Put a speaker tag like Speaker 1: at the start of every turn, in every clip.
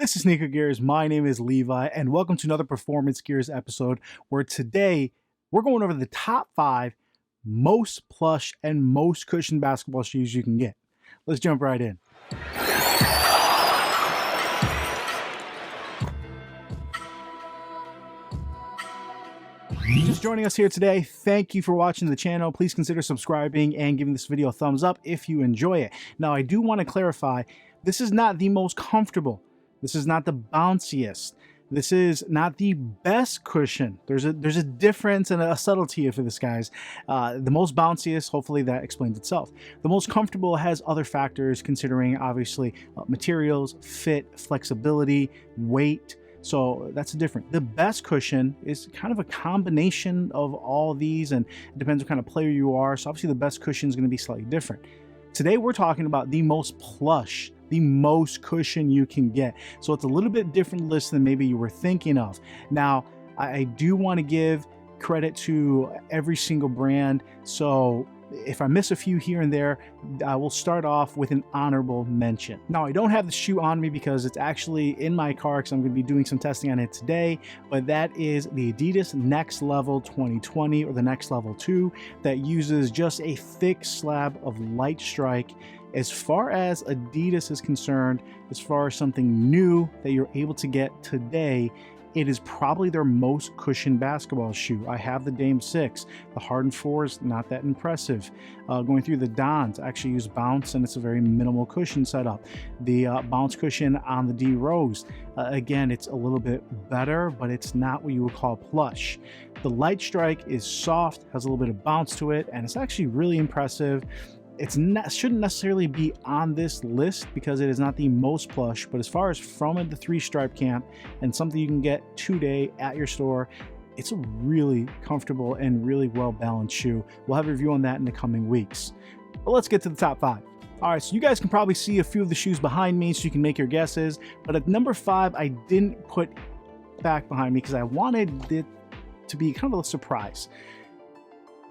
Speaker 1: This is Sneaker Gears. My name is Levi, and welcome to another Performance Gears episode where today we're going over the top 5 most plush and most cushioned basketball shoes you can get. Let's jump right in. Just joining us here today, thank you for watching the channel. Please consider subscribing and giving this video a thumbs up if you enjoy it. Now, I do want to clarify, this is not the most comfortable. This is not the bounciest. This is not the best cushion. There's a difference and a subtlety for this, guys. The most bounciest, hopefully that explains itself. The most comfortable has other factors considering, obviously, materials, fit, flexibility, weight. So that's different. The best cushion is kind of a combination of all these, and it depends what kind of player you are. So obviously the best cushion is going to be slightly different. Today we're talking about the most plush, the most cushion you can get. So it's a little bit different list than maybe you were thinking of. Now, I do want to give credit to every single brand. So if I miss a few here and there, I will start off with an honorable mention. Now, I don't have the shoe on me because it's actually in my car because I'm going to be doing some testing on it today, but that is the Adidas Next Level 2020 or the Next Level 2 that uses just a thick slab of light strike. As far as Adidas is concerned, as far as something new that you're able to get today, it is probably their most cushioned basketball shoe. I have the Dame 6. The Harden 4 is not that impressive. Going through the Dons, I actually use bounce, and it's a very minimal cushion setup. The bounce cushion on the D Rose, again, it's a little bit better, but it's not what you would call plush. The light strike is soft, has a little bit of bounce to it, and it's actually really impressive. Shouldn't necessarily be on this list because it is not the most plush, but as far as from the 3-stripe camp and something you can get today at your store, it's a really comfortable and really well-balanced shoe. We'll have a review on that in the coming weeks. But let's get to the top 5. All right, so you guys can probably see a few of the shoes behind me so you can make your guesses, but at number 5, I didn't put back behind me because I wanted it to be kind of a surprise.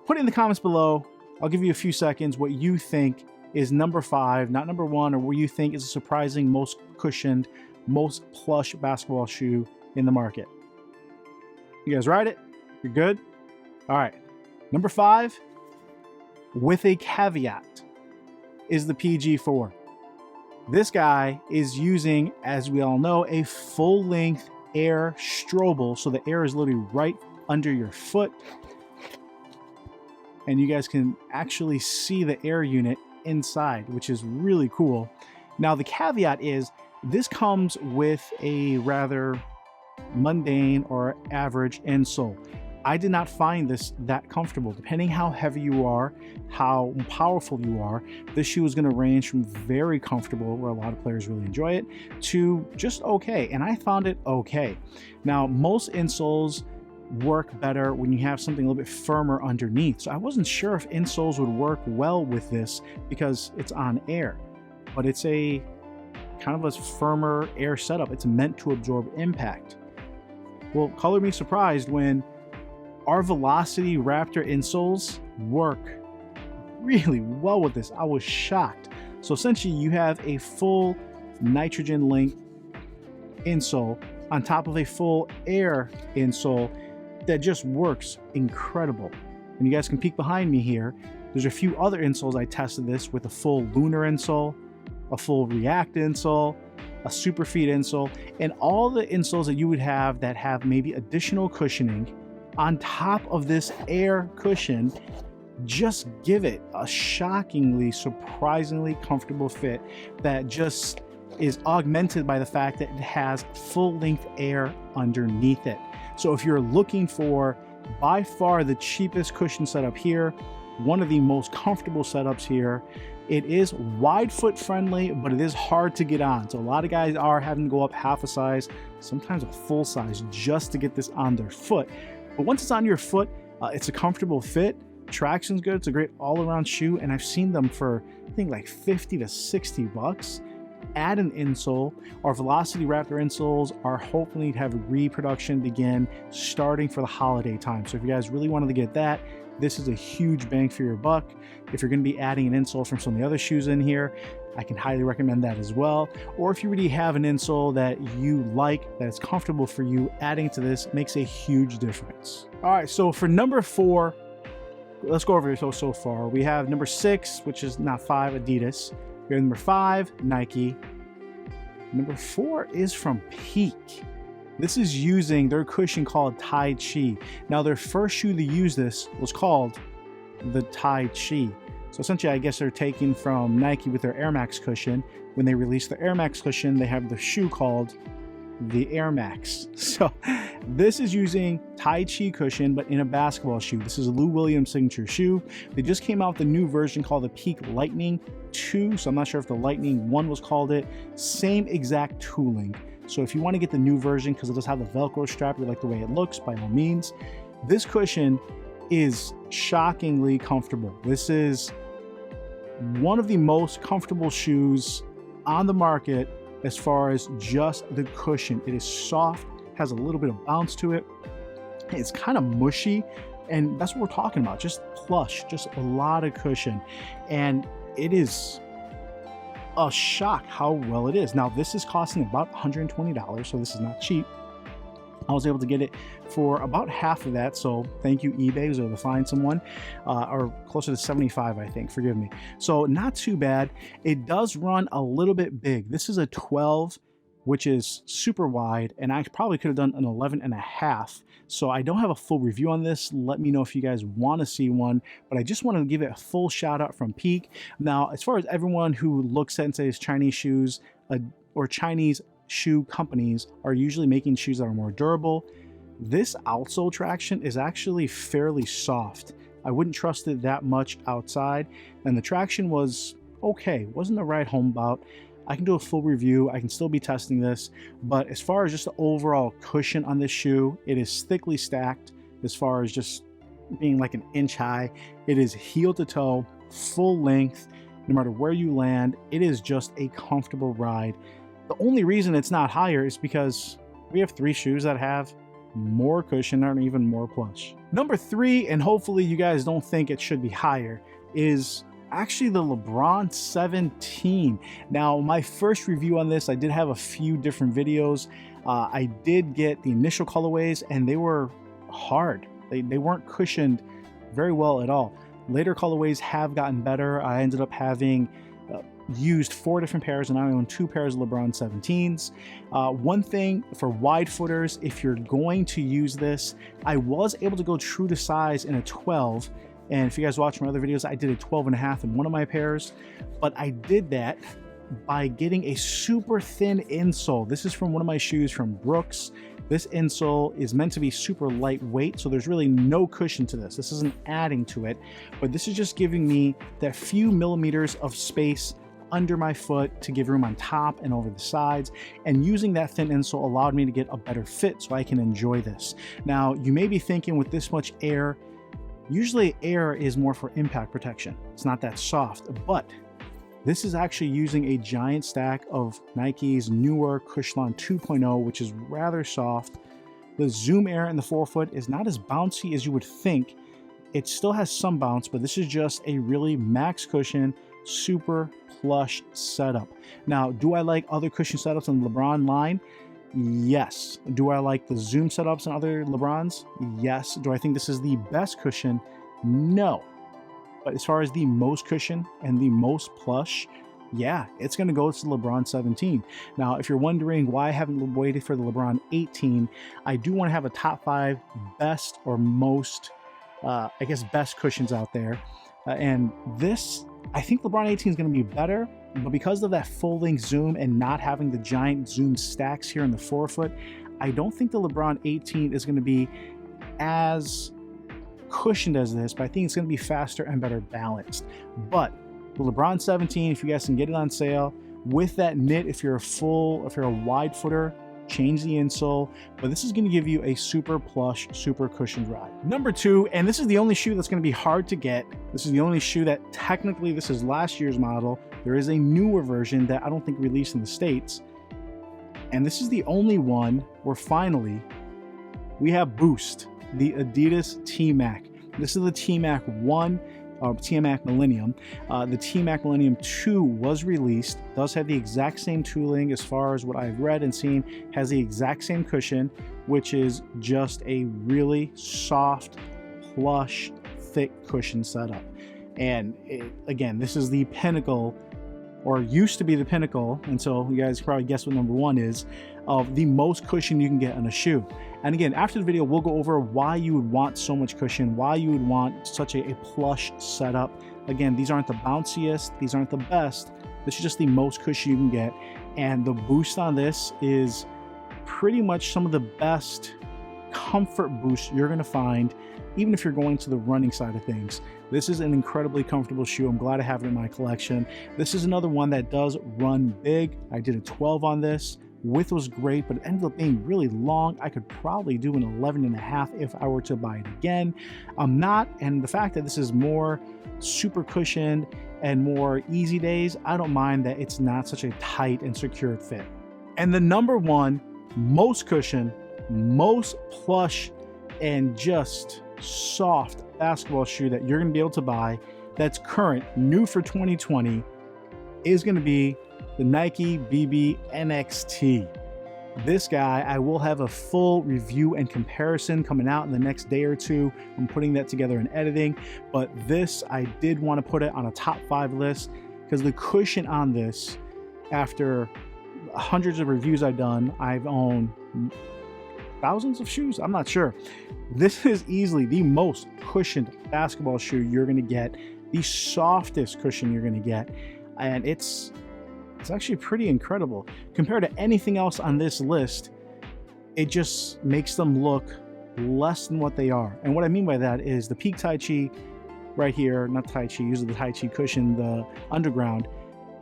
Speaker 1: Put it in the comments below. I'll give you a few seconds what you think is number 5, not number 1, or what you think is a surprising, most cushioned, most plush basketball shoe in the market. You guys write it? You're good? All right. Number 5, with a caveat, is the PG4. This guy is using, as we all know, a full-length air strobel, so the air is literally right under your foot. And you guys can actually see the air unit inside, which is really cool. Now, the caveat is this comes with a rather mundane or average insole. I did not find this that comfortable. Depending how heavy you are, how powerful you are, this shoe is going to range from very comfortable, where a lot of players really enjoy it, to just okay. And I found it okay. Now, most insoles work better when you have something a little bit firmer underneath. So I wasn't sure if insoles would work well with this because it's on air, but it's a kind of a firmer air setup. It's meant to absorb impact. Well, color me surprised when our Velocity Raptor insoles work really well with this. I was shocked. So essentially you have a full nitrogen link insole on top of a full air insole that just works incredible. And you guys can peek behind me here. There's a few other insoles I tested this with: a full lunar insole, a full react insole, a superfeed insole, and all the insoles that you would have that have maybe additional cushioning on top of this air cushion just give it a shockingly, surprisingly comfortable fit that just is augmented by the fact that it has full-length air underneath it. So if you're looking for by far the cheapest cushion setup here, one of the most comfortable setups here, it is wide foot friendly, but it is hard to get on. So a lot of guys are having to go up half a size, sometimes a full size, just to get this on their foot. But once it's on your foot, it's a comfortable fit. Traction's good. It's a great all-around shoe, and I've seen them for, I think, like 50 to 60 bucks. Add an insole. Our Velocity Raptor insoles are hopefully to have reproduction begin starting for the holiday time. So if you guys really wanted to get that, this is a huge bang for your buck. If you're going to be adding an insole from some of the other shoes in here, I can highly recommend that as well. Or if you already have an insole that you like, that is comfortable for you, adding to this makes a huge difference. All right, so for number 4, let's go over here so far. We have number 6, which is not 5, Adidas. We have number 5, Nike. Number 4 is from Peak. This is using their cushion called Tai Chi. Now, their first shoe to use this was called the Tai Chi. So essentially, I guess they're taking from Nike with their Air Max cushion. When they released the Air Max cushion, they have the shoe called the Air Max. So this is using Tai Chi cushion, but in a basketball shoe. This is a Lou Williams signature shoe. They just came out with a new version called the Peak Lightning 2. So I'm not sure if the Lightning 1 was called it. Same exact tooling. So if you want to get the new version, because it does have the Velcro strap, you like the way it looks, by all means. This cushion is shockingly comfortable. This is one of the most comfortable shoes on the market as far as just the cushion. It is soft, has a little bit of bounce to it. It's kind of mushy, and that's what we're talking about. Just plush, just a lot of cushion. And it is a shock how well it is. Now, this is costing about $120, so this is not cheap. I was able to get it for about half of that, so thank you, eBay. I was able to find someone, or closer to 75, I think, forgive me. So not too bad. It does run a little bit big. This is a 12, which is super wide, and I probably could have done an 11.5. So I don't have a full review on this. Let me know if you guys want to see one, but I just wanted to give it a full shout out from Peak. Now, as far as everyone who looks at and says Chinese shoes or Chinese shoe companies are usually making shoes that are more durable, this outsole traction is actually fairly soft. I wouldn't trust it that much outside, and the traction was okay. Wasn't the right home about. I can do a full review. I can still be testing this, but as far as just the overall cushion on this shoe, it is thickly stacked as far as just being like an inch high. It is heel to toe, full length, no matter where you land. It is just a comfortable ride. The only reason it's not higher is because we have 3 shoes that have more cushion and even more plush. Number 3, and hopefully you guys don't think it should be higher, is actually the Lebron 17. Now, my first review on this, I did have a few different videos. I did get the initial colorways, and they were hard. They weren't cushioned very well at all. Later colorways have gotten better. I ended up having used 4 different pairs, and I own 2 pairs of Lebron 17s. One thing for wide footers, if you're going to use this, I was able to go true to size in a 12. And if you guys watch my other videos, I did a 12.5 in one of my pairs, but I did that by getting a super thin insole. This is from one of my shoes from Brooks. This insole is meant to be super lightweight, so there's really no cushion to this. This isn't adding to it, but this is just giving me that few millimeters of space under my foot to give room on top and over the sides, and using that thin insole allowed me to get a better fit so I can enjoy this. Now, you may be thinking, with this much air, usually air is more for impact protection. It's not that soft, but this is actually using a giant stack of Nike's newer Cushlon 2.0, which is rather soft. The Zoom Air in the forefoot is not as bouncy as you would think. It still has some bounce, but this is just a really max cushion, super plush setup. Now, do I like other cushion setups on the Lebron line? Yes. Do I like the Zoom setups on other Lebrons? Yes. Do I think this is the best cushion? No. But as far as the most cushion and the most plush, yeah, it's going to go to the Lebron 17. Now, if you're wondering why I haven't waited for the Lebron 18, I do want to have a top 5 best or most, best cushions out there. And this, I think LeBron 18 is going to be better, but because of that full-length zoom and not having the giant zoom stacks here in the forefoot, I don't think the LeBron 18 is going to be as cushioned as this, but I think it's going to be faster and better balanced. But the LeBron 17, if you guys can get it on sale, with that knit, if you're a wide footer, change the insole, but this is going to give you a super plush, super cushioned ride. Number 2, and this is the only shoe that's going to be hard to get. This is the only shoe that technically, this is last year's model. There is a newer version that I don't think released in the States. And this is the only one where finally we have Boost, the Adidas T-Mac. This is the T-Mac 1. T-Mac Millennium. The T-Mac Millennium 2 was released, does have the exact same tooling as far as what I've read and seen, has the exact same cushion, which is just a really soft, plush, thick cushion setup. And again, this is the pinnacle, or used to be the pinnacle, and so you guys probably guess what number one is, of the most cushion you can get on a shoe. And again, after the video, we'll go over why you would want so much cushion, why you would want such a plush setup. Again, these aren't the bounciest, these aren't the best, this is just the most cushion you can get. And the boost on this is pretty much some of the best comfort boost you're going to find, even if you're going to the running side of things. This is an incredibly comfortable shoe. I'm glad I have it in my collection. This is another one that does run big. I did a 12 on this. Width was great, but it ended up being really long. I could probably do an 11.5 if I were to buy it again. I'm not, and the fact that this is more super cushioned and more easy days, I don't mind that it's not such a tight and secured fit. And the number one most cushion, most plush, and just soft basketball shoe that you're going to be able to buy that's current, new for 2020, is going to be the Nike Bb Nxt. This guy, I will have a full review and comparison coming out in the next day or two. I'm putting that together and editing, but this, I did want to put it on a top 5 list because the cushion on this, after hundreds of reviews I've done, I've owned thousands of shoes, I'm not sure. This is easily the most cushioned basketball shoe you're going to get, the softest cushion you're going to get, and it's actually pretty incredible. Compared to anything else on this list, it just makes them look less than what they are. And what I mean by that is the Peak Tai Chi right here, not Tai Chi, usually the Tai Chi cushion, the Underground,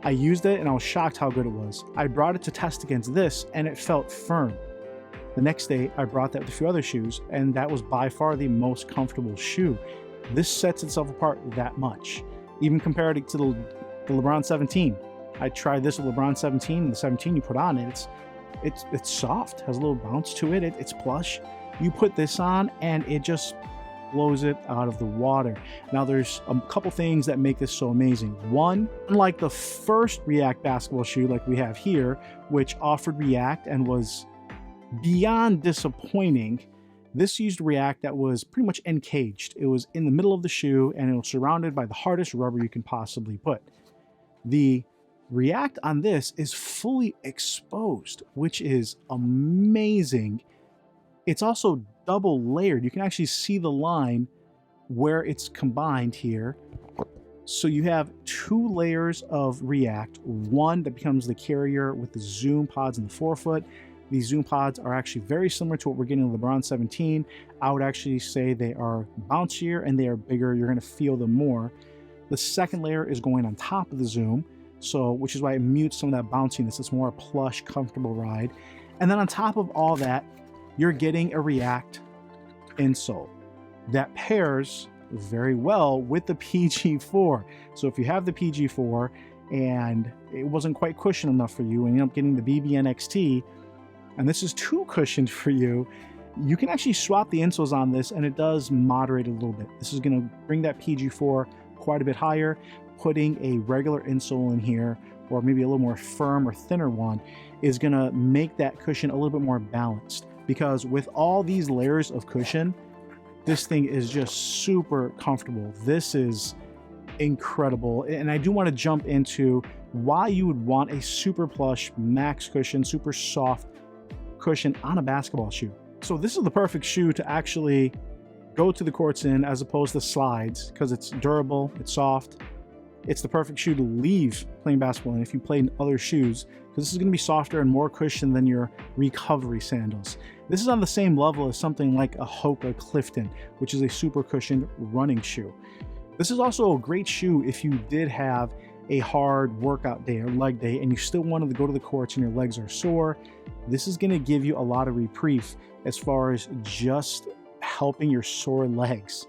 Speaker 1: I used it and I was shocked how good it was. I brought it to test against this and it felt firm. The next day, I brought that with a few other shoes, and that was by far the most comfortable shoe. This sets itself apart that much. Even compared to the Lebron 17. I tried this with Lebron 17, and the 17 you put on it, it's soft, has a little bounce to it, it's plush. You put this on, and it just blows it out of the water. Now, there's a couple things that make this so amazing. One, unlike the first React basketball shoe like we have here, which offered React and was beyond disappointing, this used React that was pretty much encaged. It was in the middle of the shoe and it was surrounded by the hardest rubber you can possibly put. The React on this is fully exposed, which is amazing. It's also double layered. You can actually see the line where it's combined here. So you have 2 layers of React, one that becomes the carrier with the zoom pods in the forefoot. These zoom pods are actually very similar to what we're getting in the Lebron 17. I would actually say they are bouncier and they are bigger. You're going to feel them more. The second layer is going on top of the zoom, so which is why it mutes some of that bounciness. It's more a plush, comfortable ride. And then on top of all that, you're getting a React insole that pairs very well with the PG4. So if you have the PG4 and it wasn't quite cushioned enough for you and you end up getting the Bb Nxt, and this is too cushioned for you, you can actually swap the insoles on this and it does moderate a little bit. This is going to bring that PG4 quite a bit higher. Putting a regular insole in here, or maybe a little more firm or thinner one, is going to make that cushion a little bit more balanced. Because with all these layers of cushion, this thing is just super comfortable. This is incredible. And I do want to jump into why you would want a super plush max cushion, super soft cushion on a basketball shoe. So this is the perfect shoe to actually go to the courts in, as opposed to slides, because it's durable, it's soft. It's the perfect shoe to leave playing basketball in if you play in other shoes, because this is going to be softer and more cushion than your recovery sandals. This is on the same level as something like a Hoka Clifton, which is a super cushioned running shoe. This is also a great shoe if you did have a hard workout day or leg day and you still wanted to go to the courts and your legs are sore. This is going to give you a lot of reprieve as far as just helping your sore legs.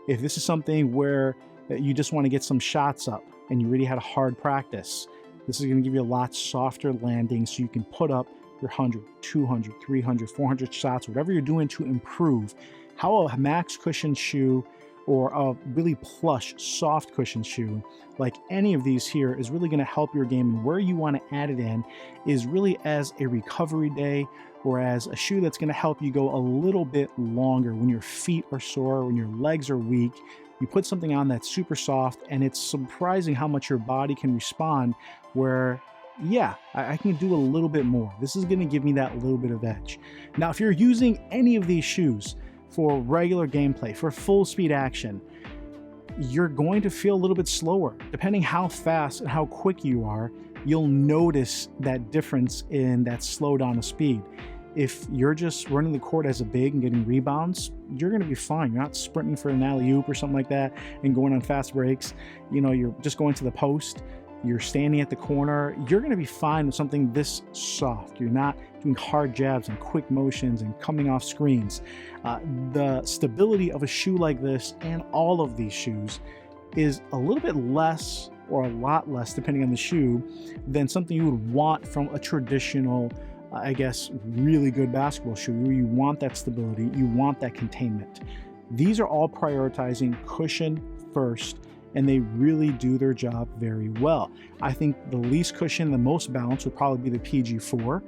Speaker 1: If this is something where you just want to get some shots up and you really had a hard practice, this is going to give you a lot softer landing so you can put up your 100, 200, 300, 400 shots, whatever you're doing to improve. How a max cushion shoe or a really plush, soft cushion shoe, like any of these here, is really going to help your game. And where you want to add it in is really as a recovery day, or as a shoe that's going to help you go a little bit longer when your feet are sore, when your legs are weak. You put something on that's super soft, and it's surprising how much your body can respond where, yeah, I can do a little bit more. This is going to give me that little bit of edge. Now, if you're using any of these shoes for regular gameplay, for full speed action, you're going to feel a little bit slower. Depending how fast and how quick you are, you'll notice that difference in that slowdown of speed. If you're just running the court as a big and getting rebounds, you're going to be fine. You're not sprinting for an alley-oop or something like that and going on fast breaks. You know, you're just going to the post. You're standing at the corner. You're going to be fine with something this soft. You're not doing hard jabs and quick motions and coming off screens. The stability of a shoe like this, and all of these shoes, is a little bit less, or a lot less depending on the shoe, than something you would want from a traditional, I guess, really good basketball shoe, where you want that stability, you want that containment. These are all prioritizing cushion first, and they really do their job very well. I think the least cushion, the most balance, would probably be the PG4,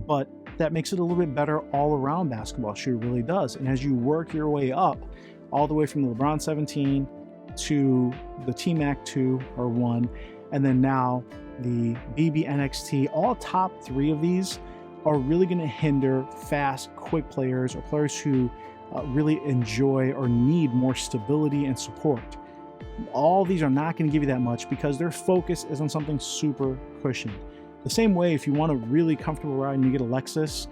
Speaker 1: but that makes it a little bit better all around basketball shoe, really does. And as you work your way up, all the way from the Lebron 17 to the T-Mac 2 or 1, and then now the Bb Nxt, all top 3 of these are really going to hinder fast, quick players, or players who really enjoy or need more stability and support. All these are not going to give you that much because their focus is on something super cushioned. The same way, if you want a really comfortable ride and you get a Lexus,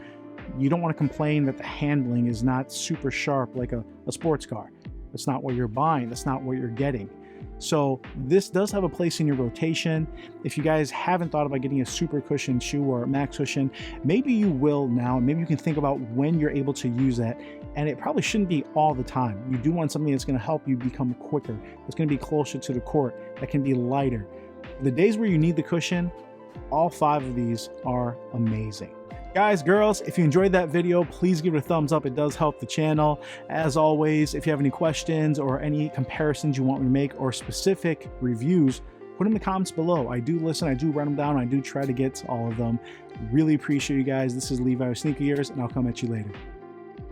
Speaker 1: you don't want to complain that the handling is not super sharp like a sports car. That's not what you're buying. That's not what you're getting. So this does have a place in your rotation. If you guys haven't thought about getting a super cushion shoe or a max cushion, maybe you will now. Maybe you can think about when you're able to use that. And it probably shouldn't be all the time. You do want something that's going to help you become quicker. That's going to be closer to the court. That can be lighter. The days where you need the cushion, all 5 of these are amazing. Guys, girls, if you enjoyed that video, please give it a thumbs up. It does help the channel. As always, if you have any questions or any comparisons you want me to make, or specific reviews, put them in the comments below. I do listen, I do write them down, I do try to get to all of them. Really appreciate you guys. This is Levi with Sneaker Years, and I'll come at you later.